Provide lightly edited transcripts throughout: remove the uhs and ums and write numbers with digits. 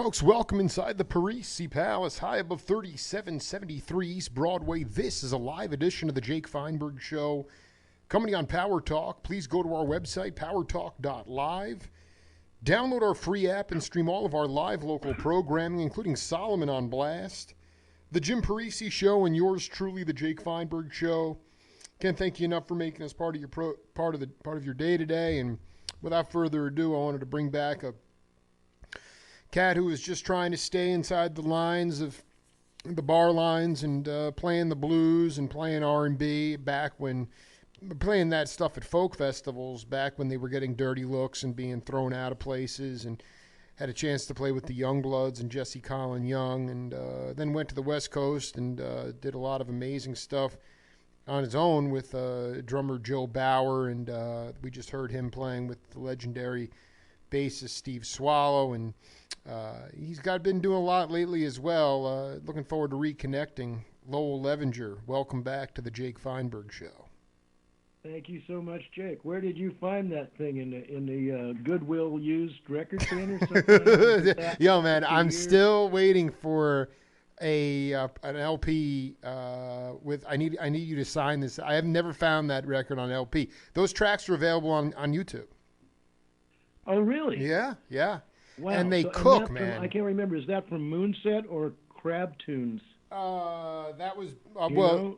folks, welcome inside the Parisi Palace, high above 3773 East Broadway. This is a live edition of the Jake Feinberg Show, coming on Power Talk. Please go to our website, powertalk.live. Download our free app and stream all of our live local programming, including Solomon on Blast, the Jim Parisi Show, and yours truly, the Jake Feinberg Show. Can't thank you enough for making us part of your day today. And without further ado, I wanted to bring back a cat who was just trying to stay inside the lines of the bar lines and playing the blues and playing R&B back when playing that stuff at folk festivals back when they were getting dirty looks and being thrown out of places, and had a chance to play with the Youngbloods and Jesse Colin Young, and then went to the West Coast and did a lot of amazing stuff on his own with drummer Joe Bauer, and we just heard him playing with the legendary bassist Steve Swallow, and he's been doing a lot lately as well. Looking forward to reconnecting. Lowell Levinger, welcome back to the Jake Feinberg Show. Thank you so much, Jake. Where did you find that thing in the Goodwill used record bin or something? Yo, man, I'm still waiting for an LP with. I need you to sign this. I have never found that record on LP. Those tracks are available on YouTube. Oh, really? Yeah. Wow. And they cook, from, man. I can't remember. Is that from Moonset or Crab Tunes? That was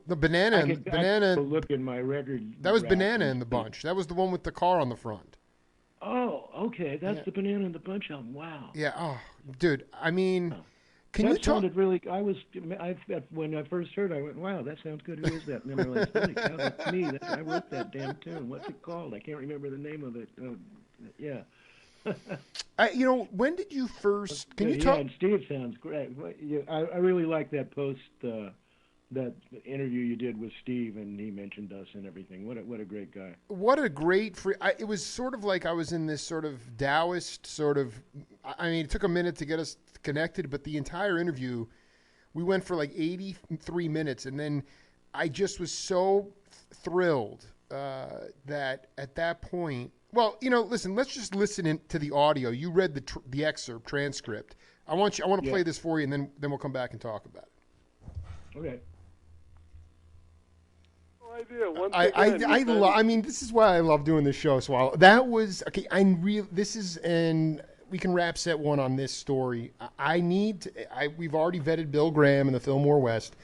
the banana. Look in my record. That was Banana in the Bunch. That was the one with the car on the front. Oh, okay. That's the Banana in the Bunch album. Wow. Yeah. Oh, dude. I mean, can that you talk? Sounded really. When I first heard, I went, "Wow, that sounds good. Who is that?" And then I realized, "Holy cow, that's me. I wrote that damn tune. What's it called? I can't remember the name of it." Yeah. When did you first? Can you talk? And Steve sounds great. I really like that post, that interview you did with Steve, and he mentioned us and everything. What a great guy. What a great it was sort of like I was in this sort of Taoist sort of. I mean, it took a minute to get us connected, but the entire interview, we went for like 83 minutes, and then I just was so thrilled that at that point. Well, listen. Let's just listen to the audio. You read the excerpt transcript. I want to play this for you, and then we'll come back and talk about it. Okay. No idea. I mean, this is why I love doing this show. So that was okay. This is, and we can wrap set one on this story. We've already vetted Bill Graham and the Fillmore West.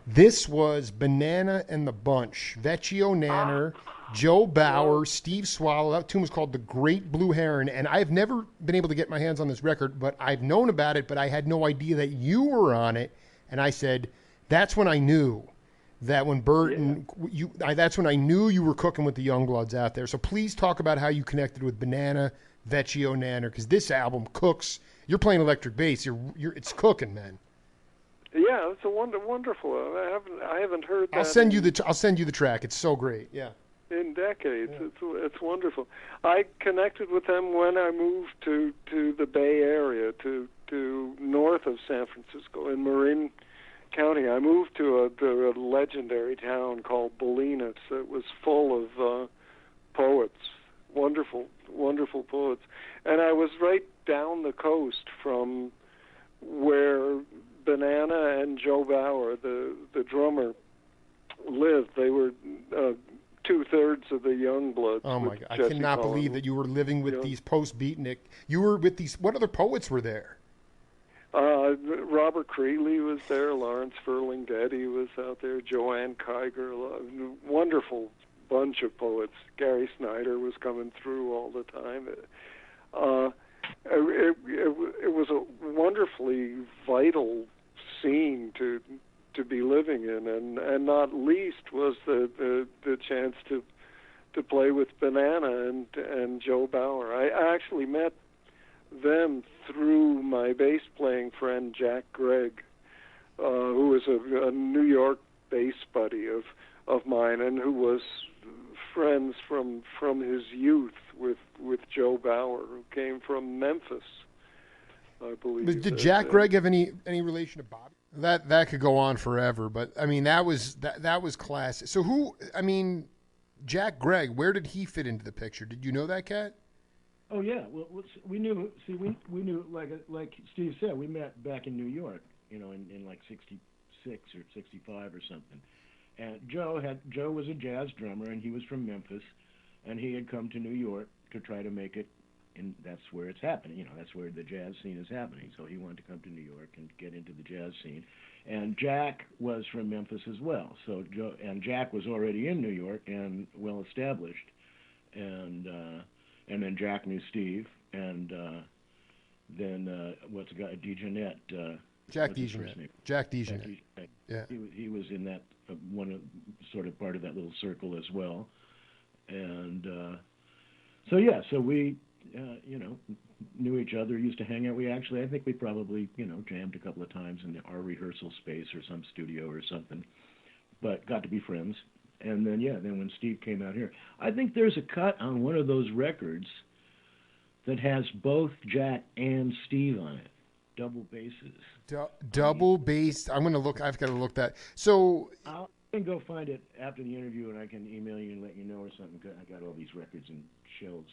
This was Banana and the Bunch, Vecchio Nanner, Joe Bauer, Steve Swallow. That tune was called The Great Blue Heron, and I've never been able to get my hands on this record, but I've known about it, but I had no idea that you were on it, and I said, that's when I knew that when Burton, that's when I knew you were cooking with the Youngbloods out there. So please talk about how you connected with Banana, Vecchio Nanner, because this album cooks. You're playing electric bass. It's cooking, man. Yeah, it's a wonderful. I haven't heard that. I'll send you the track. It's so great. Yeah. In decades. Yeah. It's wonderful. I connected with them when I moved to the Bay Area, to north of San Francisco in Marin County. I moved to a legendary town called Bolinas. It was full of poets, wonderful poets, and I was right down the coast from where Banana and Joe Bauer, the drummer, lived. They were 2/3 of the Youngbloods. Oh my God! I cannot believe that you were living with these post-beatnik. You were with these. What other poets were there? Robert Creeley was there. Lawrence Ferlinghetti was out there. Joanne Kiger. Wonderful bunch of poets. Gary Snyder was coming through all the time. It was a wonderfully vital scene to be living in, and not least was the chance to play with Banana and Joe Bauer. I actually met them through my bass playing friend Jack Gregg, who was a New York bass buddy of mine, and who was friends from his youth with Joe Bauer, who came from Memphis, I believe. Did Jack Gregg have any relation to Bobby? That could go on forever, but I mean that was classic. So Jack Gregg, where did he fit into the picture? Did you know that cat? Oh yeah, well we knew. See, we knew like Steve said, we met back in New York, in like '66 or '65 or something. And Joe was a jazz drummer, and he was from Memphis, and he had come to New York to try to make it, and that's where it's happening. That's where the jazz scene is happening. So he wanted to come to New York and get into the jazz scene. And Jack was from Memphis as well. So Jack was already in New York and well established, and then Jack knew Steve, and then what's the guy, DeJohnette. Jack DeJohnette. Jack DeJohnette. Yeah. He was in that sort of part of that little circle as well, and so we knew each other, used to hang out. I think we probably jammed a couple of times in our rehearsal space or some studio or something, but got to be friends. And then when Steve came out here, I think there's a cut on one of those records that has both Jack and Steve on it. Double basses. Double bass. I'm gonna look. I've got to look that. So I can go find it after the interview, and I can email you and let you know or something. I got all these records and shelves.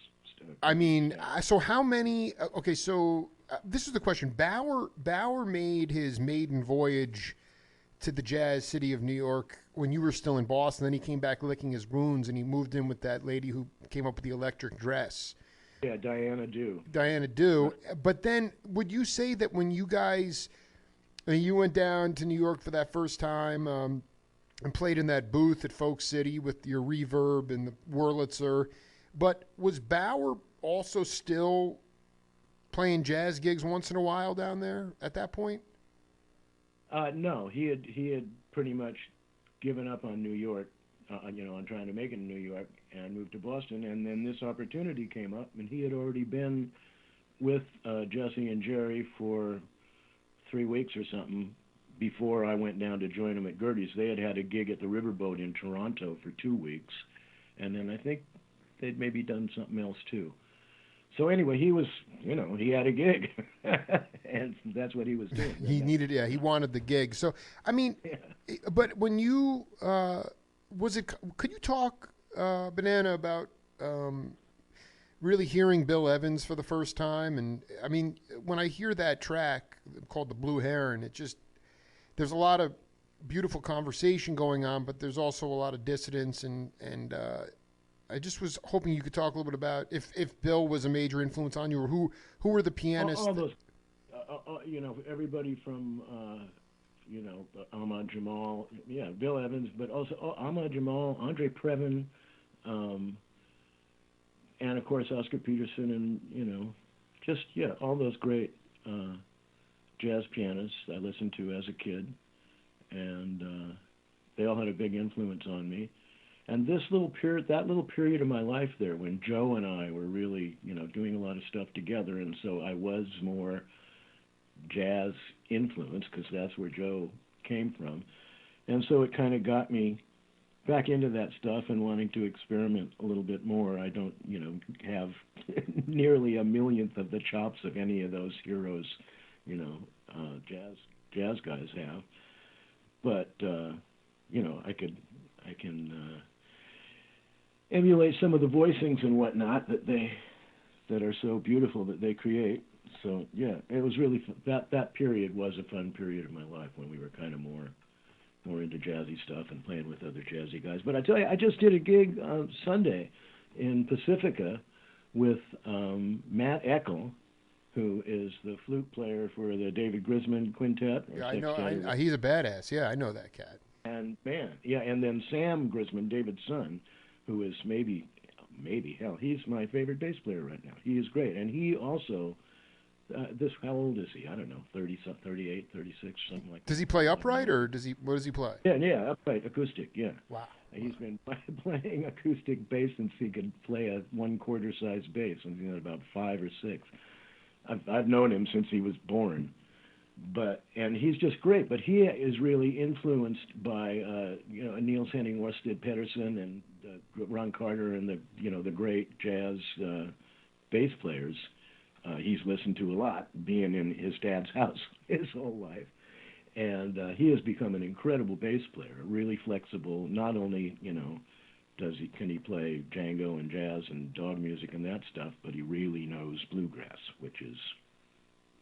I mean, so how many? Okay, so this is the question. Bauer made his maiden voyage to the jazz city of New York when you were still in Boston. Then he came back licking his wounds, and he moved in with that lady who came up with the electric dress. Yeah, Diana Dew. But then would you say that when you guys, you went down to New York for that first time and played in that booth at Folk City with your reverb and the Wurlitzer, but was Bauer also still playing jazz gigs once in a while down there at that point? No, he had pretty much given up on New York, on trying to make it in New York, and moved to Boston. And then this opportunity came up, and he had already been with Jesse and Jerry for 3 weeks or something before I went down to join them at Gertie's. They had a gig at the Riverboat in Toronto for 2 weeks, and then I think they'd maybe done something else too. So anyway, he was, he had a gig, and that's what he was doing. He wanted the gig. So, I mean, but when you, could you talk, Banana, about really hearing Bill Evans for the first time? And, I mean, when I hear that track called The Blue Heron, there's a lot of beautiful conversation going on, but there's also a lot of dissonance and I just was hoping you could talk a little bit about if Bill was a major influence on you, or who were the pianists. All those, everybody from, Ahmad Jamal, Bill Evans, but also Ahmad Jamal, Andre Previn, and of course Oscar Peterson, and all those great jazz pianists I listened to as a kid, and they all had a big influence on me. And that little period of my life there, when Joe and I were really, doing a lot of stuff together, and so I was more jazz influenced because that's where Joe came from, and so it kind of got me back into that stuff and wanting to experiment a little bit more. I don't, have nearly a millionth of the chops of any of those heroes, jazz guys have, but I can emulate some of the voicings and whatnot that are so beautiful that they create. So it was really that period was a fun period of my life when we were kind of more into jazzy stuff and playing with other jazzy guys. But I tell you, I just did a gig on Sunday in Pacifica with Matt Eckel, who is the flute player for the David Grisman Quintet. Yeah, I know. He's a badass. Yeah, I know that cat. And and then Sam Grisman, David's son, who is maybe hell, he's my favorite bass player right now. He is great, and he also how old is he? I don't know, 30, 38, 36, something like that. Does he play upright, or what does he play? Yeah, upright, acoustic, yeah. Wow. He's been playing acoustic bass since he could play a 1/4 size bass, when about 5 or 6. I've known him since he was born, and he's just great. But he is really influenced by Niels Henning Orsted Pedersen and Ron Carter and the great jazz bass players. He's listened to a lot, being in his dad's house his whole life. And he has become an incredible bass player, really flexible, not only, can he play Django and jazz and dog music and that stuff, but he really knows bluegrass, which is,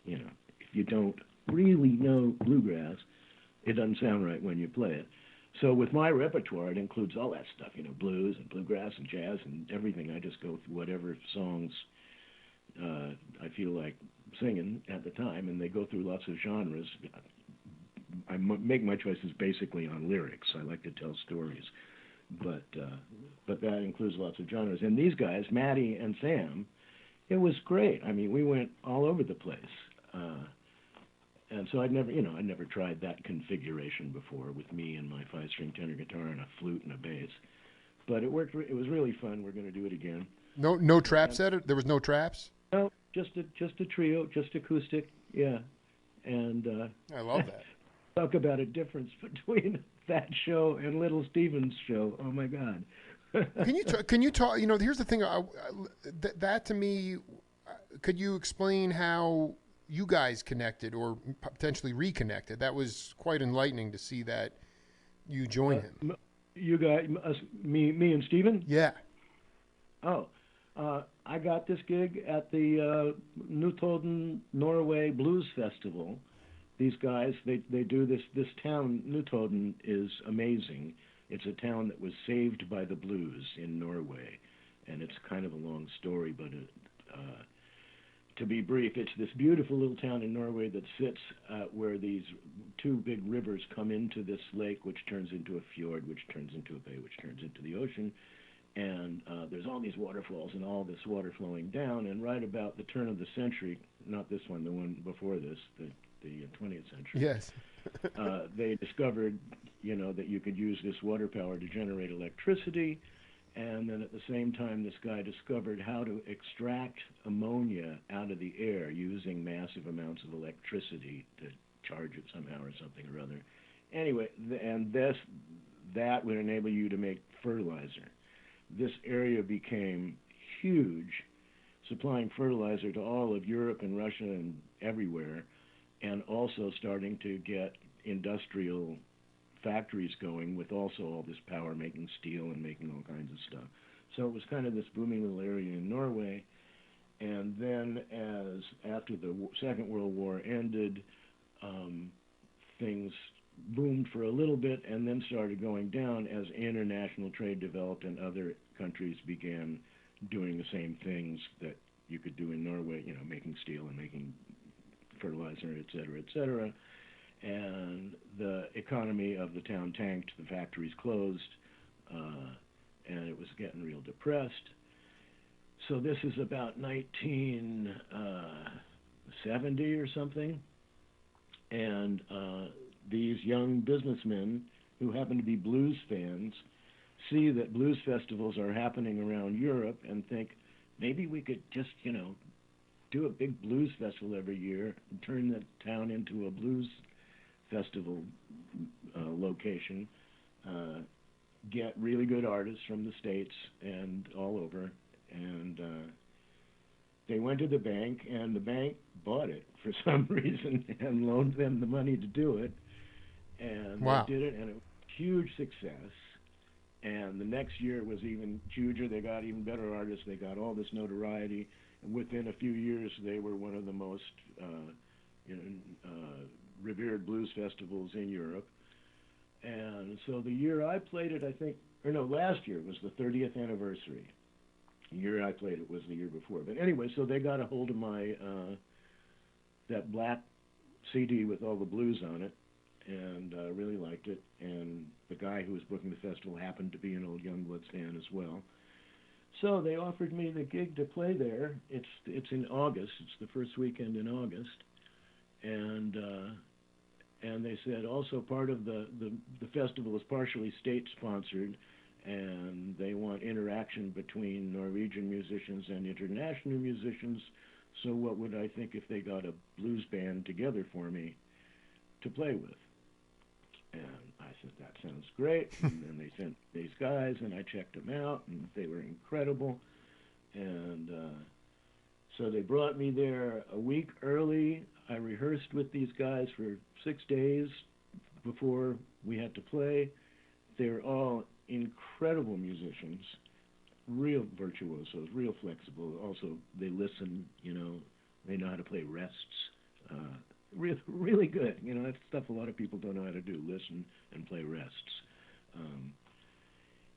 you know, if you don't really know bluegrass, it doesn't sound right when you play it. So with my repertoire, it includes all that stuff, you know, blues and bluegrass and jazz and everything. I just go through whatever songs I feel like singing at the time, and they go through lots of genres. I make my choices basically on lyrics. I like to tell stories, but that includes lots of genres. And these guys, Matty and Sam, it was great. I mean, we went all over the place. And so I'd never tried that configuration before with me and my 5-string tenor guitar and a flute and a bass. But it worked. It was really fun. We're going to do it again. No traps at it? There was no traps? No, just a trio, just acoustic. Yeah. And I love that. Talk about a difference between that show and Little Steven's show. Oh my God. Can you talk? You know, here's the thing. That to me, could you explain how you guys connected or potentially reconnected? That was quite enlightening to see that you join him. You guys, me and Steven? Yeah. Oh, I got this gig at the Newtoden, Norway Blues Festival. These guys, they do this town. Newtoden is amazing. It's a town that was saved by the blues in Norway, and it's kind of a long story, but to be brief, it's this beautiful little town in Norway that sits where these two big rivers come into this lake, which turns into a fjord, which turns into a bay, which turns into the ocean. And there's all these waterfalls and all this water flowing down. And right about the turn of the century, not this one, the one before this, the 20th century. Yes. They discovered, you know, that you could use this water power to generate electricity. And then at the same time, this guy discovered how to extract ammonia out of the air using massive amounts of electricity to charge it somehow or something or other. Anyway, and that would enable you to make fertilizer. This area became huge, supplying fertilizer to all of Europe and Russia and everywhere, and also starting to get industrial factories going with also all this power, making steel and making all kinds of stuff. So it was kind of this booming little area in Norway. And then after the Second World War ended, things boomed for a little bit and then started going down as international trade developed and other countries began doing the same things that you could do in Norway, you know, making steel and making fertilizer, et cetera, et cetera. And the economy of the town tanked, the factories closed, and it was getting real depressed. So this is about 1970 or something, and these young businessmen who happen to be blues fans see that blues festivals are happening around Europe and think, maybe we could just, you know, do a big blues festival every year and turn the town into a blues festival location, get really good artists from the States and all over, and they went to the bank, and the bank bought it for some reason and loaned them the money to do it, and wow. They did it, and it was a huge success. And the next year it was even huger. They got even better artists. They got all this notoriety, and within a few years they were one of the most revered blues festivals in Europe. And so the year I played it, last year was the 30th anniversary. The year I played it was the year before. But anyway, so they got a hold of my, that black CD with all the blues on it, and really liked it. And the guy who was booking the festival happened to be an old Youngbloods fan as well. So they offered me the gig to play there. It's in August. It's the first weekend in August. And they said also part of the festival is partially state-sponsored, and they want interaction between Norwegian musicians and international musicians. So what would I think if they got a blues band together for me to play with? And I said, that sounds great. And then they sent these guys, and I checked them out, and they were incredible. And so they brought me there a week early. I rehearsed with these guys for 6 days before we had to play. They were all incredible musicians, real virtuosos, real flexible. Also, they listen, you know, they know how to play rests. Really good. You know, that's stuff a lot of people don't know how to do, listen and play rests.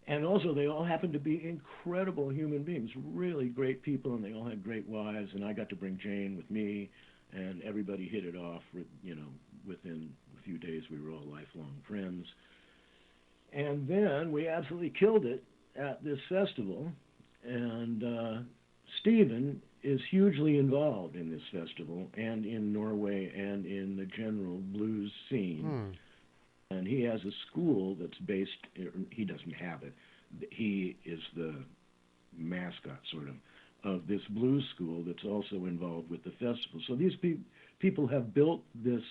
And also, they all happen to be incredible human beings, really great people, and they all had great wives, and I got to bring Jane with me, and everybody hit it off, you know, within a few days we were all lifelong friends. And then we absolutely killed it at this festival, and Stephen is hugely involved in this festival and in Norway and in the general blues scene. And he has a school that's based, he doesn't have it, he is the mascot, sort of this blues school that's also involved with the festival. So these people have built this,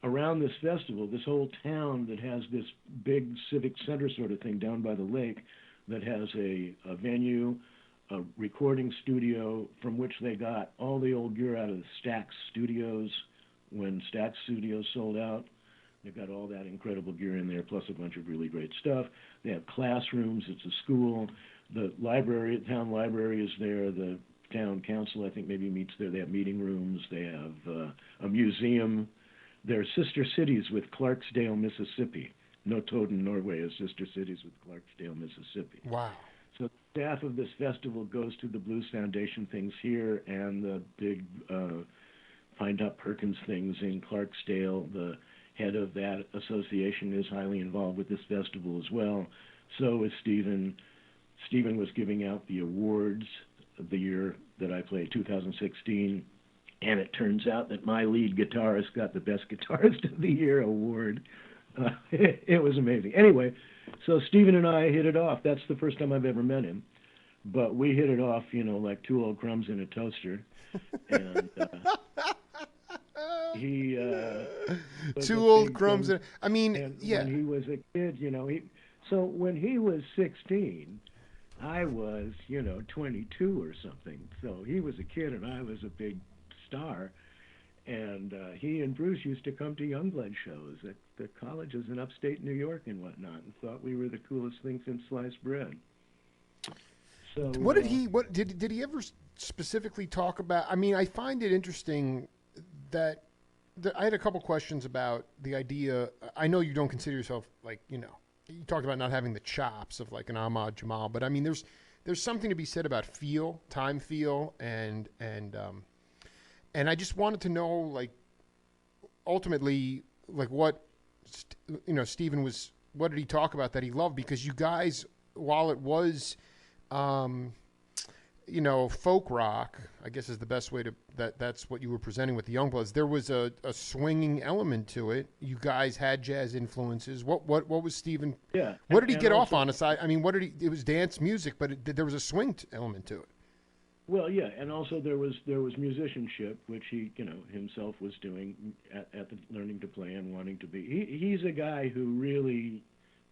around this festival, this whole town that has this big civic center sort of thing down by the lake that has a venue, a recording studio from which they got all the old gear out of the Stax Studios when Stax Studios sold out. They've got all that incredible gear in there, plus a bunch of really great stuff. They have classrooms. It's a school. The library, the town library is there. The town council, I think, maybe meets there. They have meeting rooms. They have a museum. They're sister cities with Clarksdale, Mississippi. Notoden, Norway is sister cities with Clarksdale, Mississippi. Wow. So the staff of this festival goes to the Blues Foundation things here and the big Find Out Perkins things in Clarksdale. The head of that association is highly involved with this festival as well. So is Stephen. Stephen was giving out the awards of the year that I played, 2016, and it turns out that my lead guitarist got the Best Guitarist of the Year award. It was amazing. Anyway, so Stephen and I hit it off. That's the first time I've ever met him. But we hit it off, you know, like two old crumbs in a toaster. And he two old crumbs. I mean, and yeah. When he was a kid, you know, so when he was 16, I was, you know, 22 or something. So he was a kid and I was a big star. And he and Bruce used to come to Youngblood shows at the colleges in upstate New York and whatnot, and thought we were the coolest thing since sliced bread. So what did he ever specifically talk about? I mean, I find it interesting that I had a couple questions about the idea. I know you don't consider yourself, like, you know, you talked about not having the chops of like an Ahmad Jamal, but I mean, there's something to be said about time feel, and I just wanted to know, like, ultimately, like, what, you know, Stephen was, what did he talk about that he loved? Because you guys, while it was, you know, folk rock, I guess is the best way to, that's what you were presenting with the Youngbloods. There was a swinging element to it. You guys had jazz influences. What was Stephen? Yeah. What did he get off on? Aside, I mean, it was dance music, but there was a swing element to it. Well, yeah, and also there was musicianship, which he, you know, himself was doing at the learning to play and wanting to be. He's a guy who really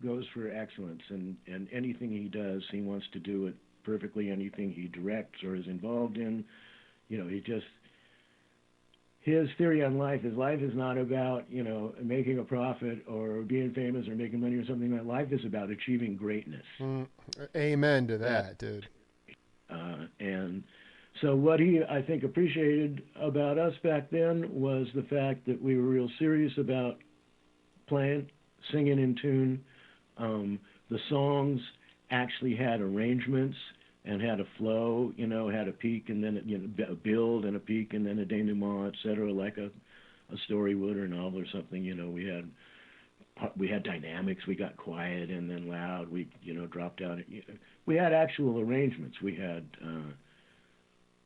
goes for excellence, and anything he does, he wants to do it perfectly. Anything he directs or is involved in, you know, his theory on life is not about, you know, making a profit or being famous or making money or something. That life is about achieving greatness. Amen to that, dude. And so what he, I think, appreciated about us back then was the fact that we were real serious about playing, singing in tune. The songs actually had arrangements and had a flow, you know, had a peak and then, you know, a build and a peak and then a denouement, et cetera, like a story would or a novel or something. You know, we had dynamics. We got quiet and then loud. We, you know, dropped out. We had actual arrangements. We had,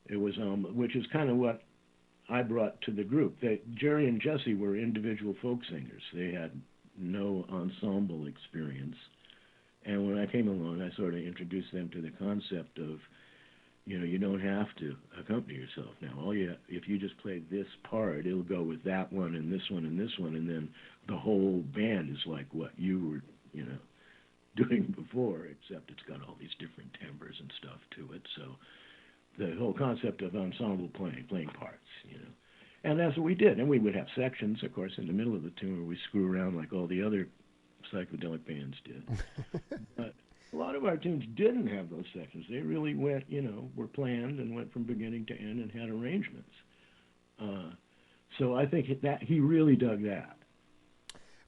it was, which is kind of what I brought to the group. Jerry and Jesse were individual folk singers. They had no ensemble experience. And when I came along, I sort of introduced them to the concept of, you know, you don't have to accompany yourself now. If you just play this part, it'll go with that one and this one and this one, and then the whole band is like what you were, you know, doing before, except it's got all these different timbres and stuff to it. So the whole concept of ensemble playing parts, you know. And that's what we did. And we would have sections, of course, in the middle of the tune where we screw around like all the other psychedelic bands did. But a lot of our tunes didn't have those sections. They really went, were planned and went from beginning to end and had arrangements. So I think that he really dug that.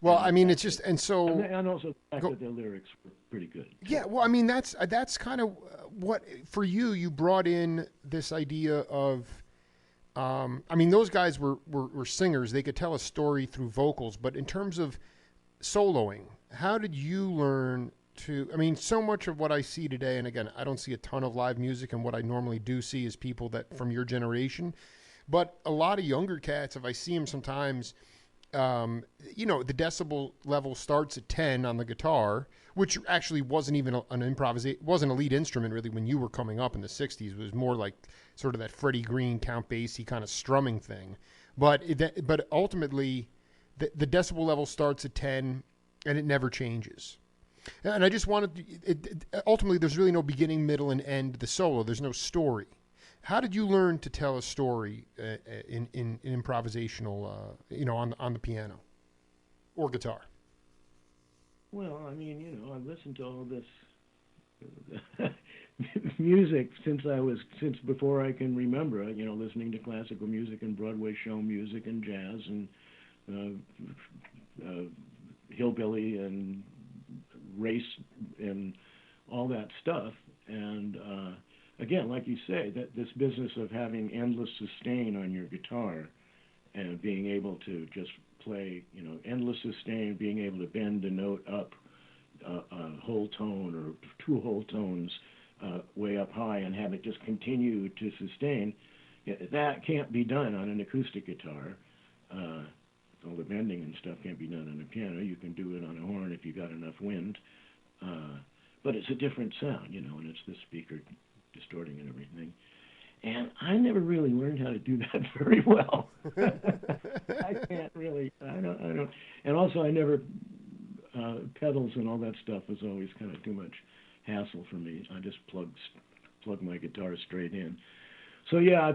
Well, I mean, it's just, and so, and also the fact that the lyrics were pretty good. Yeah, well, I mean, that's kind of what, for you, you brought in this idea of, I mean, those guys were singers. They could tell a story through vocals, but in terms of soloing, how did you learn to, I mean, so much of what I see today, and again, I don't see a ton of live music, and what I normally do see is people that from your generation, but a lot of younger cats, if I see them sometimes, the decibel level starts at 10 on the guitar, which actually wasn't even an improvisation, wasn't a lead instrument really when you were coming up in the 60s. It was more like sort of that Freddie Green, Count Basie kind of strumming thing. But ultimately, the decibel level starts at 10, and it never changes. And I just wanted, ultimately, there's really no beginning, middle, and end to the solo. There's no story. How did you learn to tell a story in improvisational, on the piano or guitar? Well, I mean, I've listened to all this music since before I can remember. Listening to classical music and Broadway show music and jazz and hillbilly and race and all that stuff. And again, like you say, that this business of having endless sustain on your guitar and being able to just play, endless sustain, being able to bend a note up a whole tone or two whole tones way up high and have it just continue to sustain, that can't be done on an acoustic guitar. All the bending and stuff can't be done on a piano. You can do it on a horn if you got enough wind. But it's a different sound, and it's the speaker distorting and everything. And I never really learned how to do that very well. I can't really, I don't, and also I never, pedals and all that stuff was always kind of too much hassle for me. I just plug my guitar straight in. So yeah, I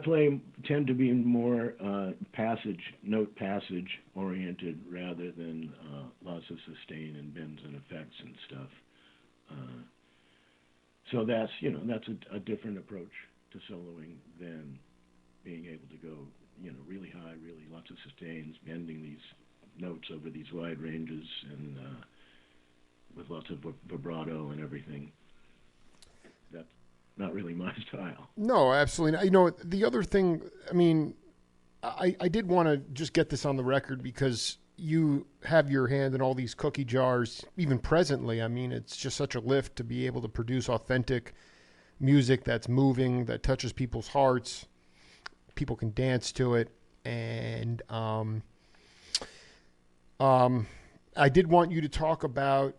tend to be more note passage oriented rather than lots of sustain and bends and effects and stuff. So that's a different approach to soloing than being able to go, really high, really lots of sustains, bending these notes over these wide ranges and with lots of vibrato and everything. That's not really my style. No, absolutely not. The other thing, I mean, I did want to just get this on the record because you have your hand in all these cookie jars, even presently. I mean, it's just such a lift to be able to produce authentic music that's moving, that touches people's hearts. People can dance to it. And I did want you to talk about,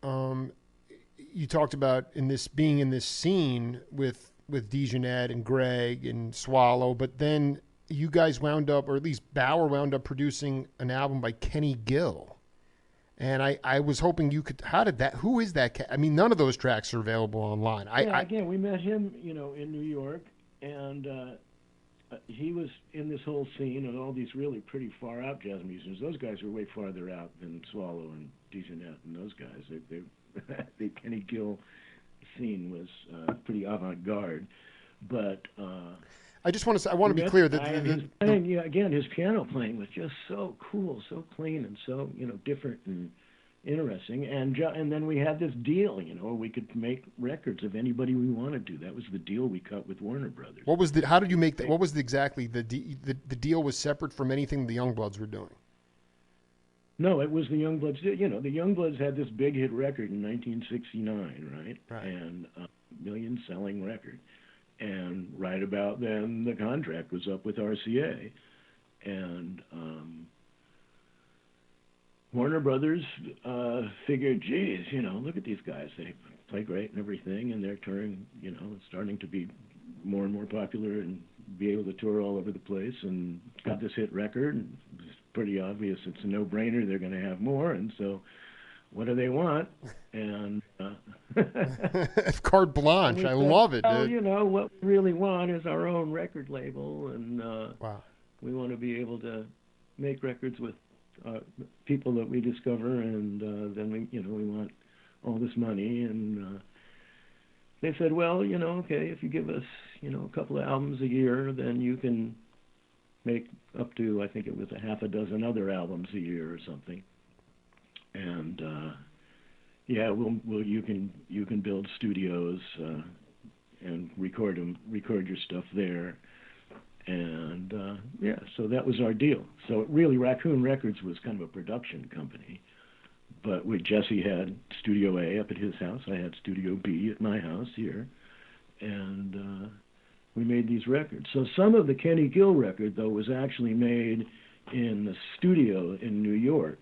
you talked about being in this scene with Dejanette and Greg and Swallow, but then you guys wound up, or at least Bauer wound up producing an album by Kenny Gill. And I was hoping you could, who is that cat? I mean, none of those tracks are available online. Again, we met him, in New York, and he was in this whole scene of all these really pretty far out jazz musicians. Those guys were way farther out than Swallow and Dejanette and those guys. The Kenny Gill scene was pretty avant-garde, but I just want to say, I want to be clear that his piano playing was just so cool, so clean, and so different and interesting. And then we had this deal, we could make records of anybody we wanted to. That was the deal we cut with Warner Brothers. How did you make that? What was the deal was separate from anything the Youngbloods were doing? No, it was the Youngbloods. The Youngbloods had this big hit record in 1969, right? And a million-selling record. And right about then, the contract was up with RCA. And Warner Brothers figured, geez, look at these guys. They play great and everything, and they're touring, starting to be more and more popular and be able to tour all over the place, and got this hit record. And it's pretty obvious it's a no-brainer. They're going to have more, and so what do they want? And carte blanche. I love it, dude. What we really want is our own record label, and wow. We want to be able to make records with people that we discover, and then we want all this money, and they said, well, okay, if you give us, a couple of albums a year, then you can make up to, I think it was a half a dozen other albums a year or something. And yeah, you can build studios and record your stuff there. And yeah, so that was our deal. So really, Racoon Records was kind of a production company. But Jesse had Studio A up at his house. I had Studio B at my house here. And we made these records. So some of the Kenny Gill record, though, was actually made in the studio in New York.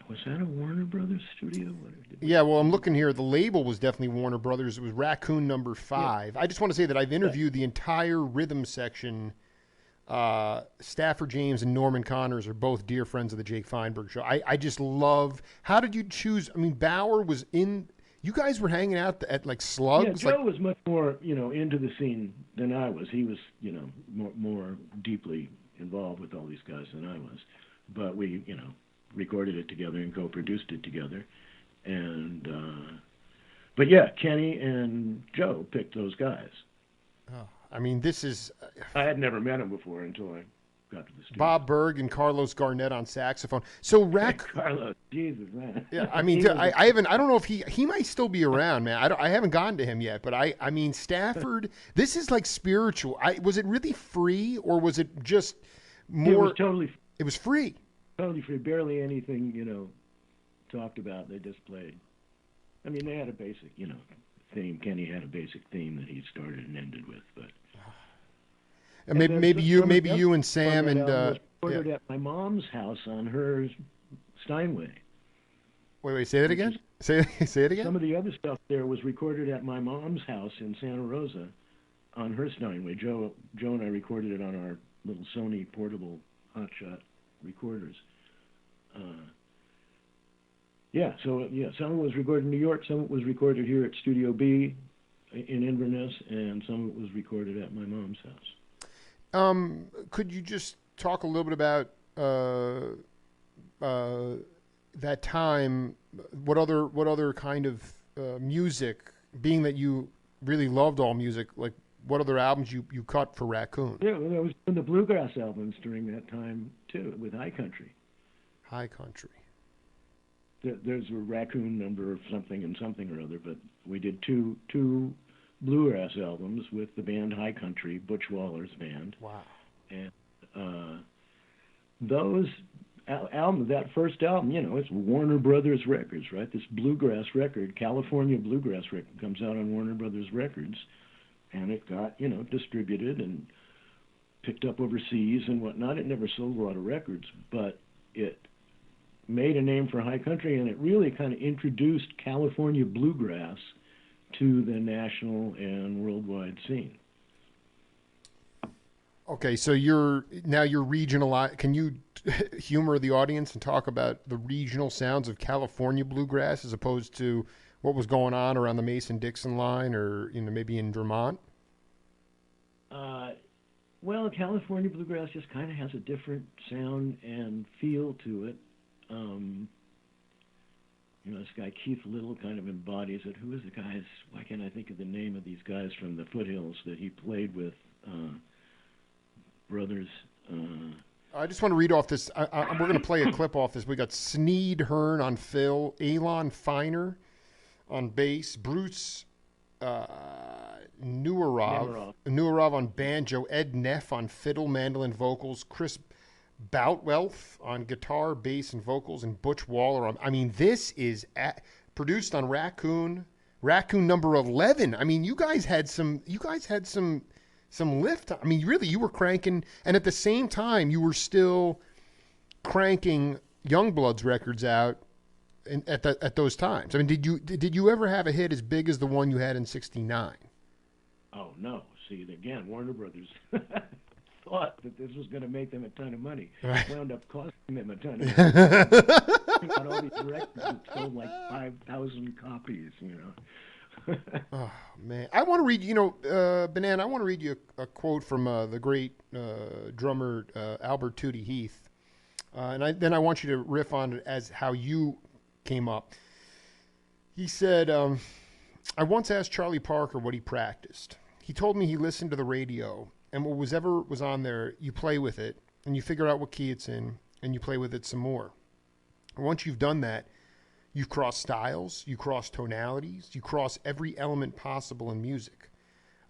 Was that a Warner Brothers studio? Yeah, well, I'm looking here. The label was definitely Warner Brothers. It was Racoon number 5. Yeah. I just want to say that I've interviewed the entire rhythm section. Stafford James and Norman Connors are both dear friends of the Jake Feinberg Show. I just love. How did you choose? I mean, Bauer was in. You guys were hanging out at like Slugs. Yeah, Joe was much more into the scene than I was. He was more deeply involved with all these guys than I was. But we recorded it together and co-produced it together. And but yeah, Kenny and Joe picked those guys. Oh. I mean, this is... I had never met him before until I got to the studio. Bob Berg and Carlos Garnett on saxophone. So Carlos, Jesus, man. Yeah, I mean, I haven't... I don't know if he might still be around, man. I haven't gotten to him yet, but I mean, Stafford, this is like spiritual. Was it really free, or was it just more... It was totally... It was free. Totally free. Barely anything, talked about. They just played. I mean, they had a basic, theme. Kenny had a basic theme that he started and ended with, but and maybe you and Sam and was recorded at my mom's house on her Steinway. Wait, say that again. Say it again. Some of the other stuff there was recorded at my mom's house in Santa Rosa on her Steinway. Joe and I recorded it on our little Sony portable hotshot recorders. Yeah, so some of it was recorded in New York, some of it was recorded here at Studio B in Inverness, and some of it was recorded at my mom's house. Could you just talk a little bit about that time? What other kind of music, being that you really loved all music, like what other albums you cut for Racoon? Yeah, well, I was doing the bluegrass albums during that time too, with High Country. High Country. There's a Racoon number of something and something or other, but we did two bluegrass albums with the band High Country, Butch Waller's band. Wow. And those albums, that first album, it's Warner Brothers Records, right? This bluegrass record, California bluegrass record, comes out on Warner Brothers Records, and it got, distributed and picked up overseas and whatnot. It never sold a lot of records, but it made a name for High Country, and it really kind of introduced California bluegrass to the national and worldwide scene. Okay, so you're regional. Can you humor the audience and talk about the regional sounds of California bluegrass as opposed to what was going on around the Mason-Dixon line, or maybe in Vermont? Well, California bluegrass just kind of has a different sound and feel to it. This guy Keith Little kind of embodies it. Who is the guys? Why can't I think of the name of these guys from the Foothills that he played with? Brothers. I just want to read off this. We're going to play a clip off this. We got Sneed Hearn on fill, Elon Feiner on bass, Bruce Newerov on banjo, Ed Neff on fiddle, mandolin, vocals, Chris Boutwelth on guitar, bass, and vocals, and Butch Waller on. I mean, this is produced on Racoon number 11. I mean, you guys had some lift. I mean, really, you were cranking, and at the same time, you were still cranking Youngbloods records out at those times. I mean, did you ever have a hit as big as the one you had in '69? Oh no! See, again, Warner Brothers thought that this was going to make them a ton of money. Right. Wound up costing them a ton of money. Got all these records that sold like 5,000 copies. Oh man, I want to read. Banana. I want to read you a quote from the great drummer Albert Tootie Heath, then I want you to riff on it as how you came up. He said, "I once asked Charlie Parker what he practiced. He told me he listened to the radio, and what was ever was on there, you play with it, and you figure out what key it's in, and you play with it some more. And once you've done that, you've crossed styles, you cross tonalities, you cross every element possible in music.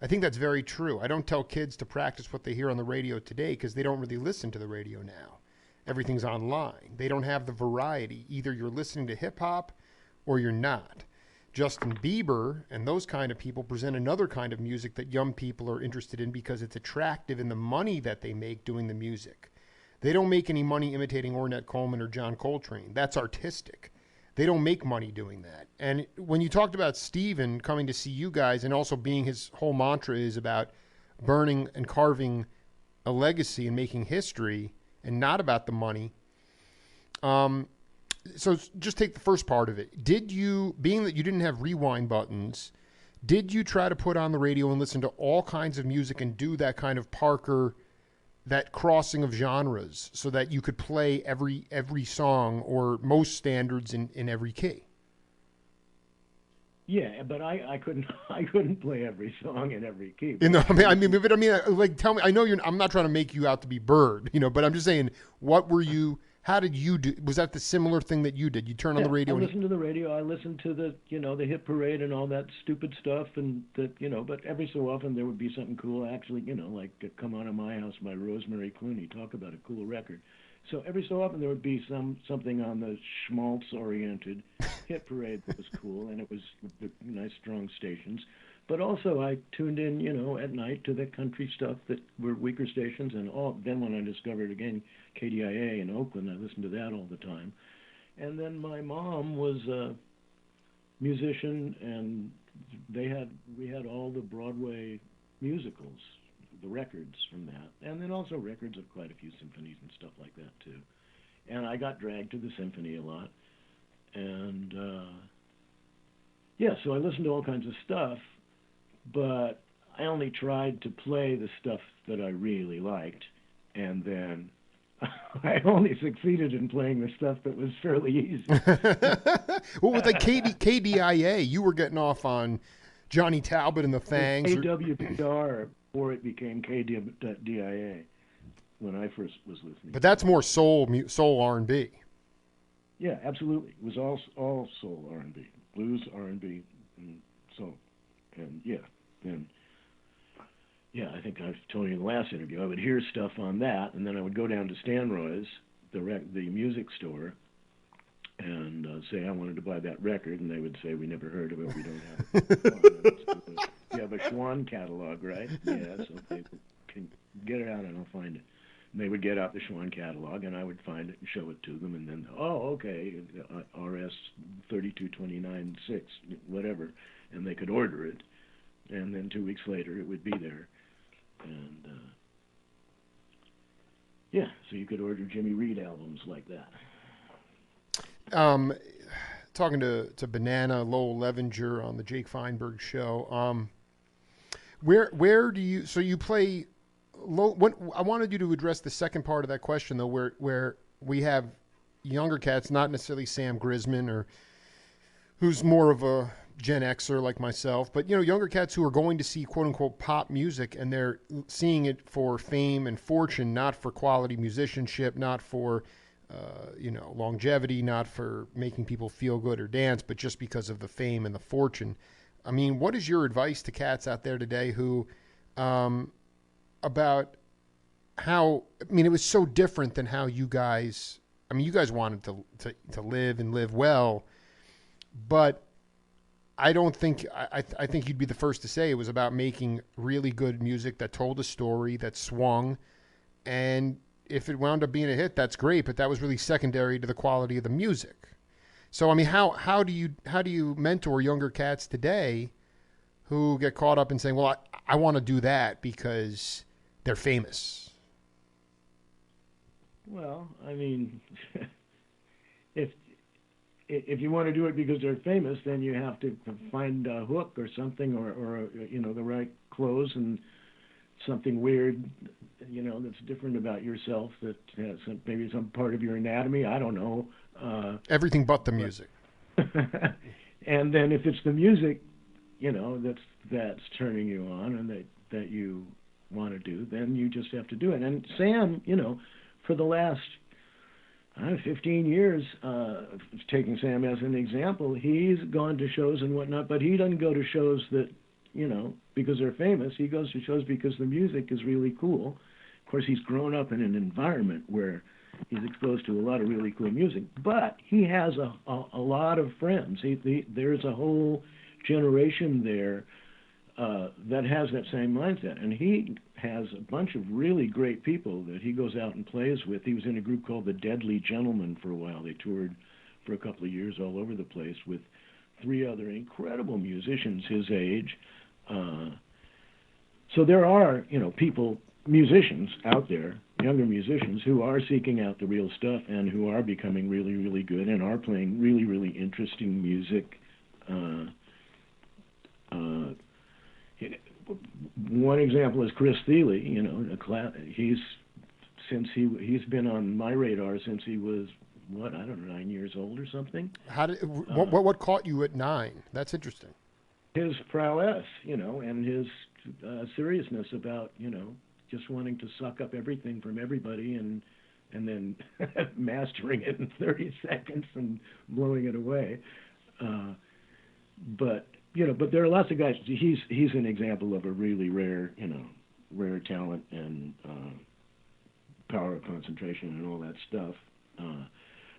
I think that's very true. I don't tell kids to practice what they hear on the radio today because they don't really listen to the radio now. Everything's online. They don't have the variety. Either you're listening to hip hop or you're not. Justin Bieber and those kind of people present another kind of music that young people are interested in because it's attractive in the money that they make doing the music. They don't make any money imitating Ornette Coleman or John Coltrane. That's artistic. They don't make money doing that. And when you talked about Steven coming to see you guys and also being his whole mantra is about burning and carving a legacy and making history and not about the money. So just take the first part of it. Did you, being that you didn't have rewind buttons, did you try to put on the radio and listen to all kinds of music and do that kind of Parker, that crossing of genres so that you could play every song or most standards in every key? Yeah, but I couldn't play every song in every key. Like, tell me. I know you're. I'm not trying to make you out to be Bird, but I'm just saying, what were you? How did you do? Was that the similar thing that you did? You turn on the radio. I listened to the radio. I listened to the hit parade and all that stupid stuff, and But every so often there would be something cool. Actually, like "Come On to My House" by Rosemary Clooney. Talk about a cool record. So every so often there would be something on the schmaltz-oriented hit parade that was cool, and it was nice, strong stations. But also I tuned in, at night to the country stuff that were weaker stations, and then when I discovered again KDIA in Oakland, I listened to that all the time. And then my mom was a musician, and we had all the Broadway musicals, the records from that, and then also records of quite a few symphonies and stuff like that too. And I got dragged to the symphony a lot, and so I listened to all kinds of stuff, but I only tried to play the stuff that I really liked, and then I only succeeded in playing the stuff that was fairly easy. Well, with the KDIA, you were getting off on Johnny Talbot and the Fangs. KWPR before it became KDIA when I first was listening. But that's more soul R&B. Yeah, absolutely. It was all soul R&B, blues R&B, and soul. And I think I've told you in the last interview, I would hear stuff on that, and then I would go down to Stanroy's, the music store, and say I wanted to buy that record, and they would say, "We never heard of it. We don't have it." You have a Schwann catalog, right? Yes. Okay. Can get it out, and I'll find it. And they would get out the Schwann catalog, and I would find it and show it to them, and then, okay, RS 3229-6, whatever, and they could order it, and then 2 weeks later it would be there, and so you could order Jimmy Reed albums like that. Talking to Banana, Lowell Levinger on the Jake Feinberg show. Where do you? So you play. I wanted you to address the second part of that question though, where we have younger cats, not necessarily Sam Grisman or who's more of a Gen Xer like myself, but younger cats who are going to see quote unquote pop music and they're seeing it for fame and fortune, not for quality musicianship, not for longevity, not for making people feel good or dance, but just because of the fame and the fortune. I mean, what is your advice to cats out there today who, about how, it was so different than how you guys wanted to live and live well, but I don't think, I think you'd be the first to say it was about making really good music that told a story, that swung, and if it wound up being a hit, that's great, but that was really secondary to the quality of the music. So, how do you mentor younger cats today who get caught up in saying, well, I want to do that because they're famous? Well, if you want to do it because they're famous, then you have to find a hook or something, or you know, the right clothes and something weird, you know, that's different about yourself, that has maybe some part of your anatomy. I don't know. Everything but the music. And then if it's the music, you know, that's turning you on and that you want to do, then you just have to do it. And Sam, you know, for the last 15 years, taking Sam as an example, he's gone to shows and whatnot, but he doesn't go to shows that, you know, because they're famous. He goes to shows because the music is really cool. Of course, he's grown up in an environment where he's exposed to a lot of really cool music, but he has a lot of friends. There's a whole generation there that has that same mindset, and he has a bunch of really great people that he goes out and plays with. He was in a group called the Deadly Gentlemen for a while. They toured for a couple of years all over the place with 3 other incredible musicians his age. So there are, you know, musicians out there, younger musicians, who are seeking out the real stuff and who are becoming really, really good and are playing really, really interesting music. One example is Chris Thiele. You know, he's been on my radar since he was, what, I don't know, 9 years old or something. What caught you at 9? That's interesting. His prowess, you know, and his seriousness about, you know, just wanting to suck up everything from everybody and then mastering it in 30 seconds and blowing it away. But there are lots of guys. He's an example of a really rare talent and power of concentration and all that stuff.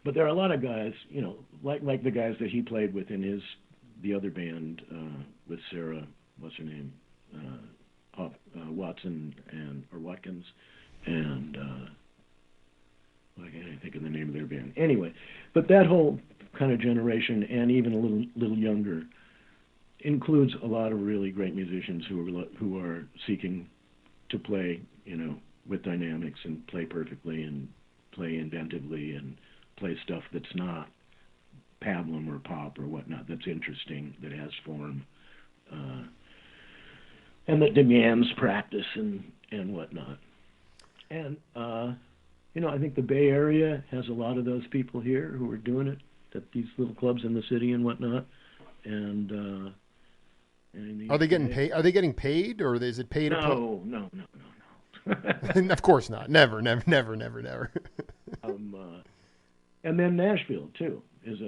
But there are a lot of guys, you know, like the guys that he played with in the other band with Sarah, what's her name, Watkins, and I can't think of the name of their band. Anyway, but that whole kind of generation, and even a little younger, includes a lot of really great musicians who are seeking to play, you know, with dynamics and play perfectly and play inventively and play stuff that's not pablum or pop or whatnot, that's interesting, that has form, and that demands practice and whatnot. And, you know, I think the Bay Area has a lot of those people here who are doing it, at these little clubs in the city and whatnot. And are they getting paid? Are they getting paid, or is it paid? No. Of course not. Never. And then Nashville too is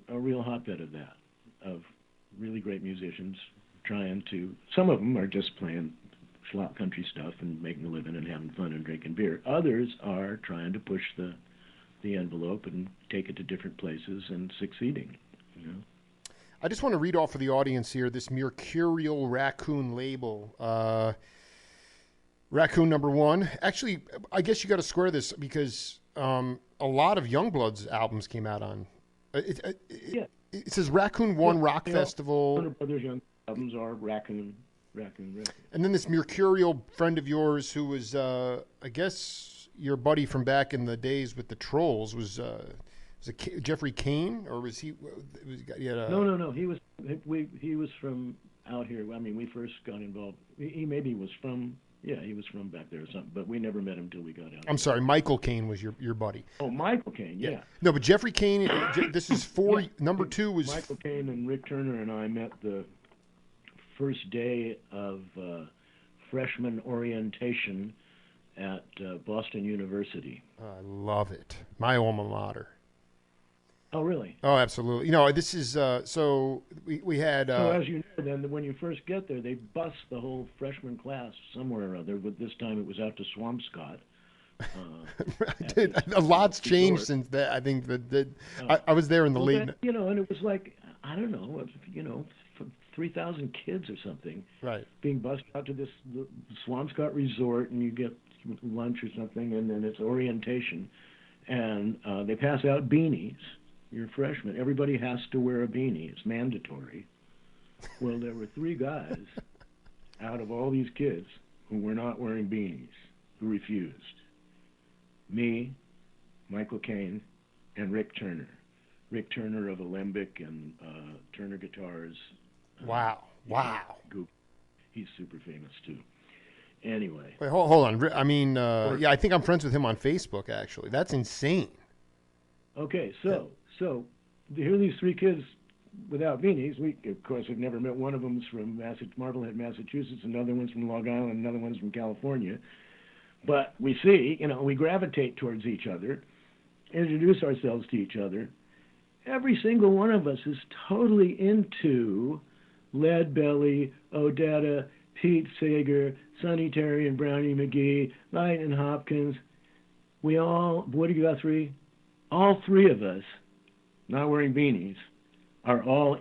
a real hotbed of that, of really great musicians trying to. Some of them are just playing schlop country stuff and making a living and having fun and drinking beer. Others are trying to push the envelope and take it to different places and succeeding. You know. I just want to read off for the audience here this mercurial Racoon label. Racoon #1. Actually, I guess you got to square this because a lot of Youngblood's albums came out on. It says Racoon 1 Rock Festival. Warner Brothers Young albums are Racoon Records. And then this mercurial friend of yours who was, I guess, your buddy from back in the days with the Trolls was it Jeffrey Kane, or was he? No. He was from out here. I mean, we first got involved. He maybe was from. Yeah, he was from back there or something, but we never met him until we got out. I'm sorry, Michael Kane was your buddy. Oh, Michael Kane, yeah. No, but Jeffrey Kane, this is number 2 was... Michael Kane and Rick Turner and I met the first day of freshman orientation at Boston University. I love it. My alma mater. Oh, really? Oh, absolutely. You know, this is, so we had... So as you know, then when you first get there, they bus the whole freshman class somewhere or other, but this time it was out to Swampscott. A lot's changed since that. I think I was there in the late... You know, and it was like, I don't know, 3,000 kids or something. Right. Being bused out to this Swampscott resort, and you get lunch or something, and then it's orientation. And they pass out beanies. You're a freshman. Everybody has to wear a beanie. It's mandatory. Well, there were 3 guys out of all these kids who were not wearing beanies, who refused. Me, Michael Caine, and Rick Turner. Rick Turner of Alembic and Turner Guitars. Wow. He's super famous too. Anyway. Wait, hold on. I mean, yeah, I think I'm friends with him on Facebook, actually. That's insane. Okay, so here are these three kids without beanies. We, of course, have never met. One of them's from Marblehead, Massachusetts. Another one's from Long Island. Another one's from California. But we see, we gravitate towards each other, introduce ourselves to each other. Every single one of us is totally into Leadbelly, Odetta, Pete Seeger, Sonny Terry and Brownie McGee, Lightning Hopkins. We all, what do you got, three? All three of us, not wearing beanies, are all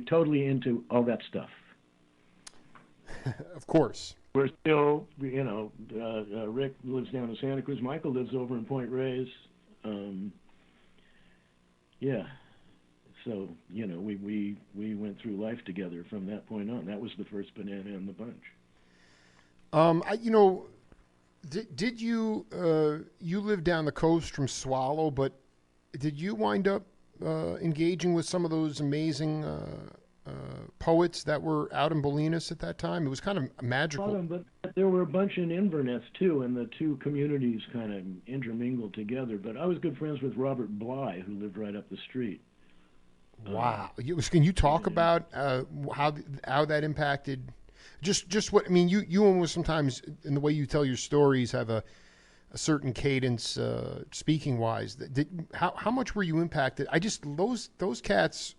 totally into all that stuff. Of course. We're still, Rick lives down in Santa Cruz. Michael lives over in Point Reyes. Yeah. So, we went through life together from that point on. That was the first banana in the bunch. Did you you lived down the coast from Swallow, but did you wind up engaging with some of those amazing poets that were out in Bolinas at that time? It was kind of magical. But there were a bunch in Inverness too, and the two communities kind of intermingled together. But I was good friends with Robert Bly, who lived right up the street. Wow! Can you talk about how that impacted? Just what I mean. You almost sometimes in the way you tell your stories have a certain cadence, speaking wise. How much were you impacted? Those cats.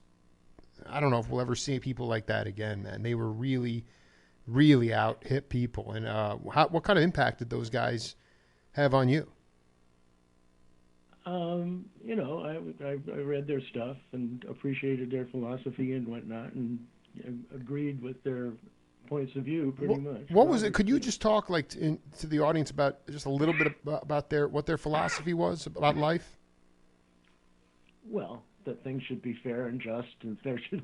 I don't know if we'll ever see people like that again, man. They were really, really out hip people. And what kind of impact did those guys have on you? I read their stuff and appreciated their philosophy and whatnot, and agreed with their points of view pretty much. What was it? Could you just talk to the audience about just a little bit about what their philosophy was about life? Well, that things should be fair and just, and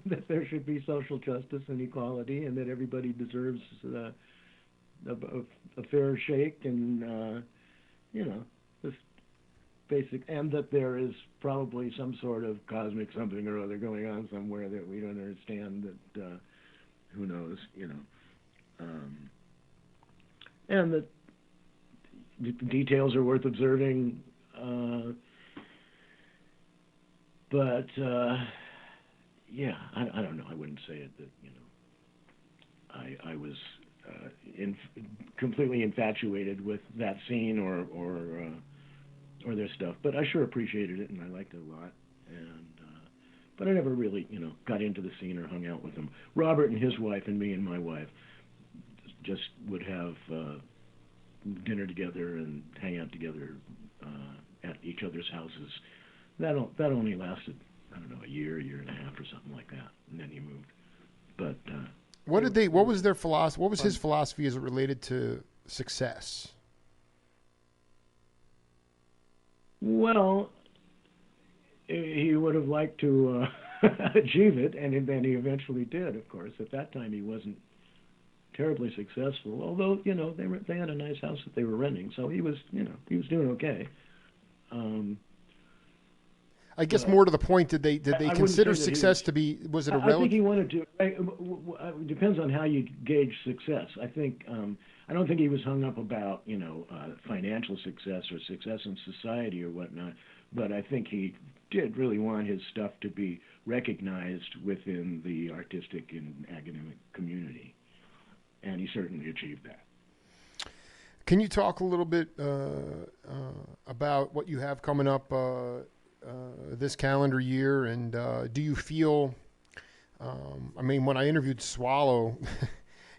that there should be social justice and equality, and that everybody deserves a fair shake, and this basic, and that there is probably some sort of cosmic something or other going on somewhere that we don't understand. That who knows, and that details are worth observing. But yeah, I don't know. I wouldn't say it that I was completely infatuated with that scene or their stuff. But I sure appreciated it, and I liked it a lot. And but I never really got into the scene or hung out with them. Robert and his wife and me and my wife just would have dinner together and hang out together at each other's houses. That only lasted, I don't know, a year and a half or something like that, and then he moved. But what was their philosophy? What was his philosophy as it related to success? Well, he would have liked to achieve it, and then he eventually did. Of course, at that time he wasn't terribly successful, although they had a nice house that they were renting, so he was doing okay. I guess more to the point, did they consider success to be, was it a relative? I think he wanted to. It depends on how you gauge success. I think I don't think he was hung up about financial success or success in society or whatnot. But I think he did really want his stuff to be recognized within the artistic and academic community, and he certainly achieved that. Can you talk a little bit about what you have coming up this calendar year, and do you feel? I mean, when I interviewed Swallow,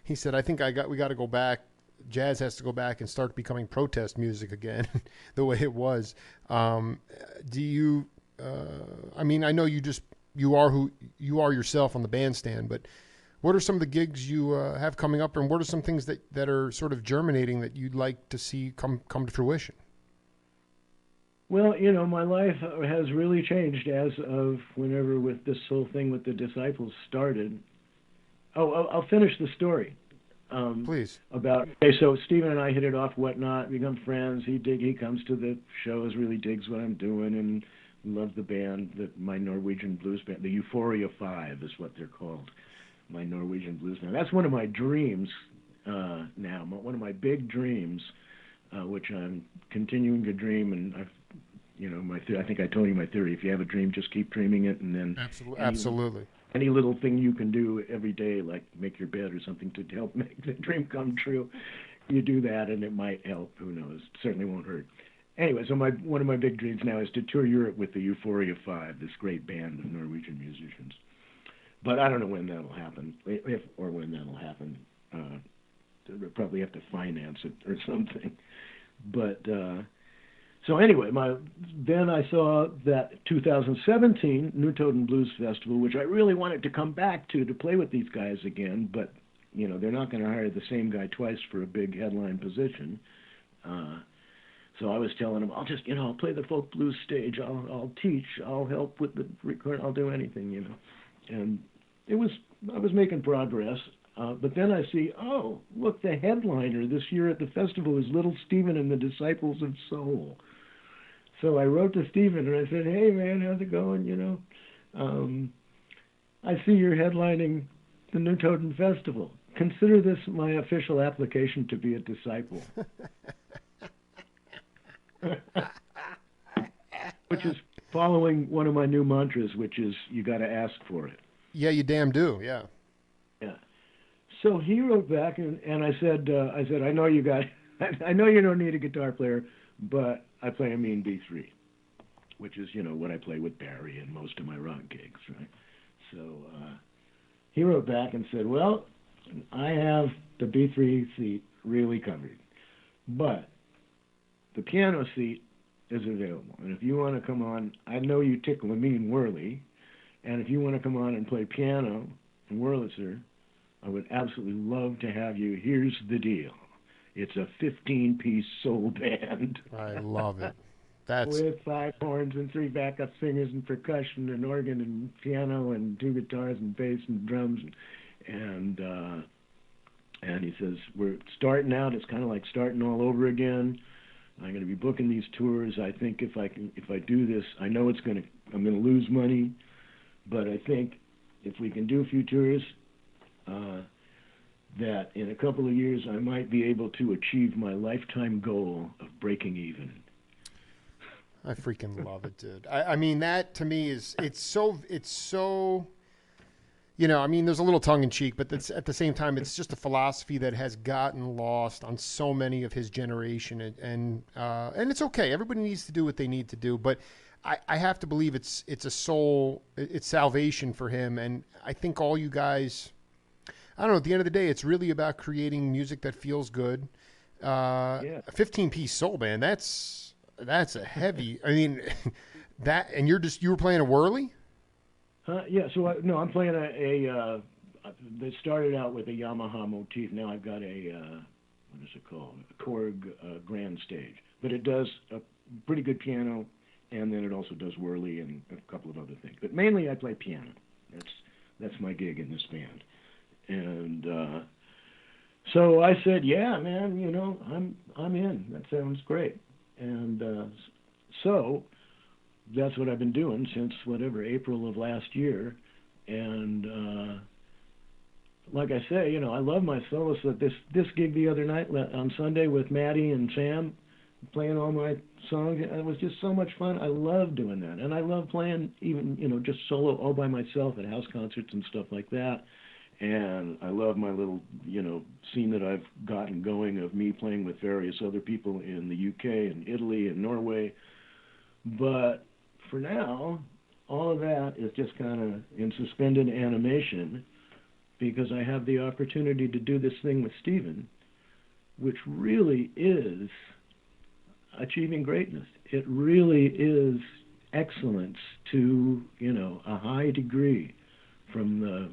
he said, "I think we got to go back. Jazz has to go back and start becoming protest music again, the way it was." Do you? I mean, I know you are who you are yourself on the bandstand, but what are some of the gigs you have coming up, and what are some things that are sort of germinating that you'd like to see come to fruition? Well, my life has really changed as of whenever with this whole thing with the Disciples started. Oh, I'll finish the story. Please. So Stephen and I hit it off, whatnot, become friends. He comes to the shows, really digs what I'm doing, and love the band, my Norwegian blues band. The Euphoria Five is what they're called. My Norwegian blues band. That's one of my dreams now. One of my big dreams, which I'm continuing to dream, and I think I told you my theory. If you have a dream, just keep dreaming it, and then Absolutely. Any little thing you can do every day, like make your bed or something to help make the dream come true, you do that, and it might help. Who knows? It certainly won't hurt. Anyway, so one of my big dreams now is to tour Europe with the Euphoria Five, this great band of Norwegian musicians. But I don't know when that'll happen, if or when that'll happen. We'll probably have to finance it or something. But so anyway, then I saw that 2017 New Toten Blues Festival, which I really wanted to come back to play with these guys again, but they're not going to hire the same guy twice for a big headline position. So I was telling them, I'll play the folk blues stage, I'll teach, I'll help with the record, I'll do anything, And I was making progress. But then I see, look, the headliner this year at the festival is Little Stephen and the Disciples of Soul. So I wrote to Stephen and I said, hey, man, how's it going? I see you're headlining the New Toten Festival. Consider this my official application to be a disciple. Which is following one of my new mantras, which is you got to ask for it. Yeah, you damn do, yeah. Yeah. So he wrote back, and I said, I know you don't need a guitar player, but I play a mean B3, which is, what I play with Barry and most of my rock gigs, right? So he wrote back and said, well, I have the B3 seat really covered, but the piano seat is available. And if you want to come on, I know you tickle a mean whirly, and if you want to come on and play piano and Wurlitzer, I would absolutely love to have you. Here's the deal. It's a 15-piece soul band. I love it. With 5 horns and 3 backup singers and percussion and organ and piano and 2 guitars and bass and drums. And he says, we're starting out. It's kind of like starting all over again. I'm going to be booking these tours. I think if I do this, I know I'm going to lose money, but I think if we can do a few tours, that in a couple of years I might be able to achieve my lifetime goal of breaking even. I freaking love it, dude. I mean, that to me it's so, there's a little tongue in cheek, but that's, at the same time, it's just a philosophy that has gotten lost on so many of his generation, and it's okay. Everybody needs to do what they need to do, but I have to believe it's a soul, it's salvation for him, and I think all you guys, I don't know, at the end of the day, it's really about creating music that feels good. A 15-piece soul band, that's a heavy, I mean, that, and you were playing a whirly? Yeah, so I'm playing they started out with a Yamaha motif. Now I've got what is it called? A Korg Grand Stage. But it does a pretty good piano, and then it also does whirly and a couple of other things. But mainly I play piano. That's my gig in this band. And so I said, yeah, man, I'm in. That sounds great. And so that's what I've been doing since April of last year. And like I say, I love my soloists. This gig the other night on Sunday with Maddie and Sam, playing all my songs, it was just so much fun. I love doing that. And I love playing even, just solo all by myself at house concerts and stuff like that. And I love my little, scene that I've gotten going of me playing with various other people in the UK and Italy and Norway. But for now, all of that is just kind of in suspended animation because I have the opportunity to do this thing with Stephen, which really is achieving greatness. It really is excellence to, a high degree, from the,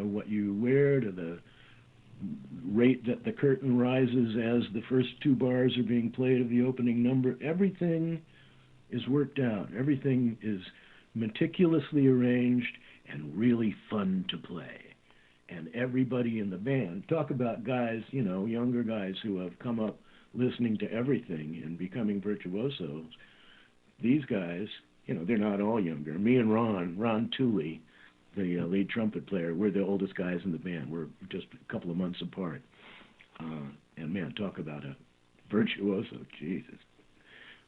what you wear to the rate that the curtain rises as the first 2 bars are being played of the opening number. Everything is worked out. Everything is meticulously arranged and really fun to play. And everybody in the band, talk about guys, younger guys who have come up listening to everything and becoming virtuosos. These guys they're not all younger. Me and Ron Tooley, the lead trumpet player, we're the oldest guys in the band. We're just a couple of months apart. And man, talk about a virtuoso, Jesus.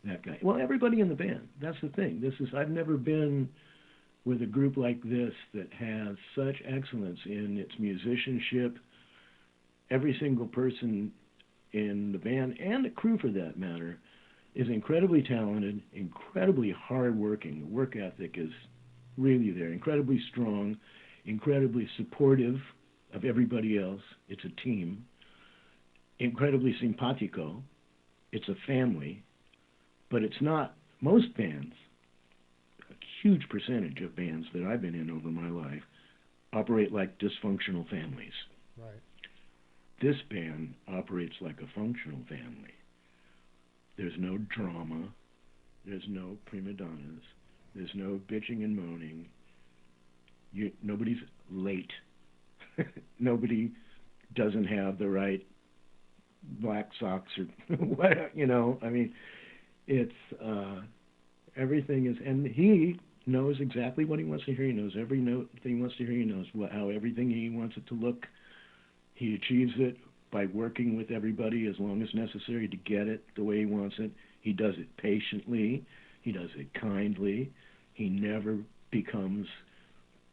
That guy. Well, everybody in the band. That's the thing. I've never been with a group like this that has such excellence in its musicianship. Every single person in the band, and the crew for that matter, is incredibly talented, incredibly hardworking. The work ethic is really there, incredibly strong, incredibly supportive of everybody else. It's a team. Incredibly simpatico. It's a family. But it's not, most bands, a huge percentage of bands that I've been in over my life, operate like dysfunctional families. Right. This band operates like a functional family. There's no drama. There's no prima donnas. There's no bitching and moaning. Nobody's late. Nobody doesn't have the right black socks or what, I mean, it's everything is, and he knows exactly what he wants to hear. He knows every note that he wants to hear. He knows how everything he wants it to look. He achieves it by working with everybody as long as necessary to get it the way he wants it. He does it patiently. He does it kindly. He never becomes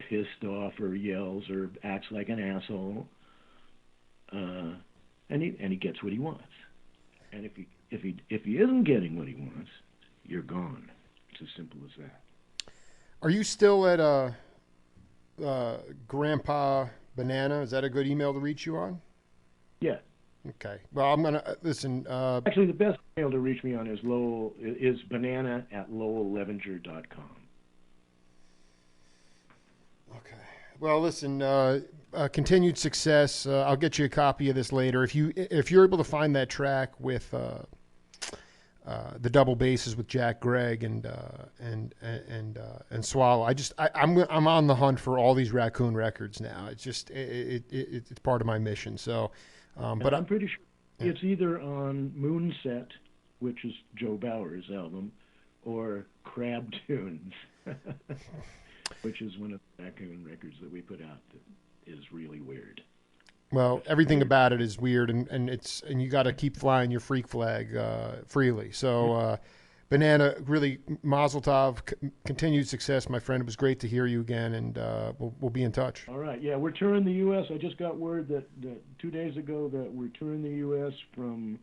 pissed off or yells or acts like an asshole. And he gets what he wants. And if he isn't getting what he wants, you're gone. It's as simple as that. Are you still at Grandpa Banana? Is that a good email to reach you on? Yeah. Okay. Well, I'm gonna listen. Actually, the best email to reach me on is banana@lowelllevinger.com. Okay. Well, listen. Continued success. I'll get you a copy of this later. If you're able to find that track with the double basses with Jack Gregg and Swallow, I'm on the hunt for all these Racoon records now. It's just it's part of my mission. So, but I'm pretty sure it's either on Moonset, which is Joe Bauer's album, or Crab Tunes, which is one of the Racoon records that we put out that is really weird. Well, everything about it is weird, and you got to keep flying your freak flag freely. So, Banana, really, Mazel Tov, continued success, my friend. It was great to hear you again, and we'll be in touch. All right, yeah, we're touring the U.S. I just got word that 2 days ago that we're touring the U.S. from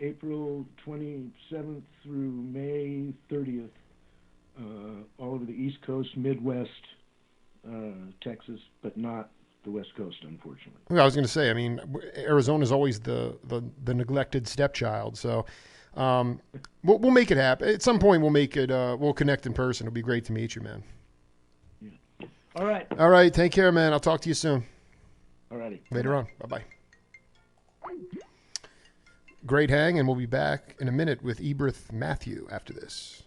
April 27th through May 30th, all over the East Coast, Midwest, Texas, but not the West Coast, unfortunately. Well, I was going to say, I mean, Arizona's always the neglected stepchild. So we'll make it happen. At some point, we'll make it. We'll connect in person. It'll be great to meet you, man. Yeah. All right. All right. Take care, man. I'll talk to you soon. All righty. Later on. Bye-bye. Great hang, and we'll be back in a minute with Ebrith Matthew after this.